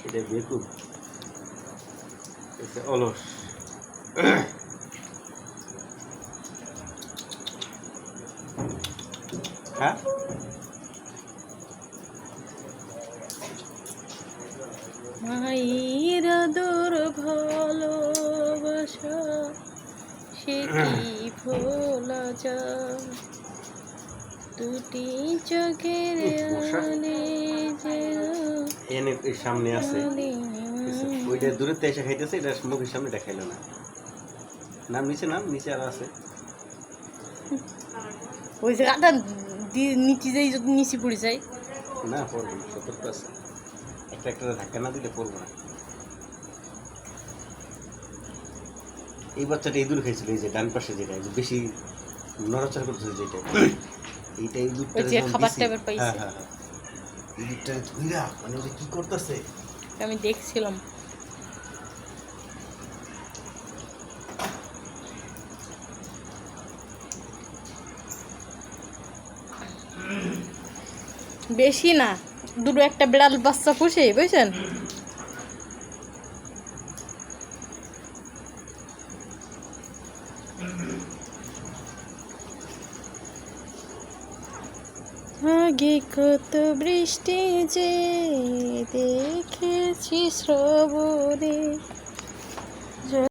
এটা বেকুব, অলস। হ্যাঁ, মায়ের আদর ভালোবাসা সে কি ভোলা যায়, দুটি চোখের আড়ালে যে এনে সামনে আছে, ওইটা দূরের থেকে এসে খাইতেছে, এটা মুখের সামনে এটা খাইলো না। নাম নিচে, নাম নিচে আর আছে, ওই জায়গাটা নিচে যাই, যদি নিচে পড়ে যায় না পড়বে না, সতর্ক আছে। একটা একটা ধাক্কা না দিলে পড়বে না। এই বাচ্চাটা ইঁদুর খাইছিল, এই যে ডান পাশে যেটা বেশি নড়াচড়া করতেছে, যেটা এইটা ইঁদুরটা খাবার টাবার পাইছে। হ্যাঁ হ্যাঁ হ্যাঁ, ইঁদুরটা ধুইরা মানে ওই যে কি করতেছে আমি দেখছিলাম। বেশি না, দুটো একটা বিড়াল বাচ্চা পুষে, বুঝছেন? আগে কত বৃষ্টি যে দেখেছি শ্রবণে,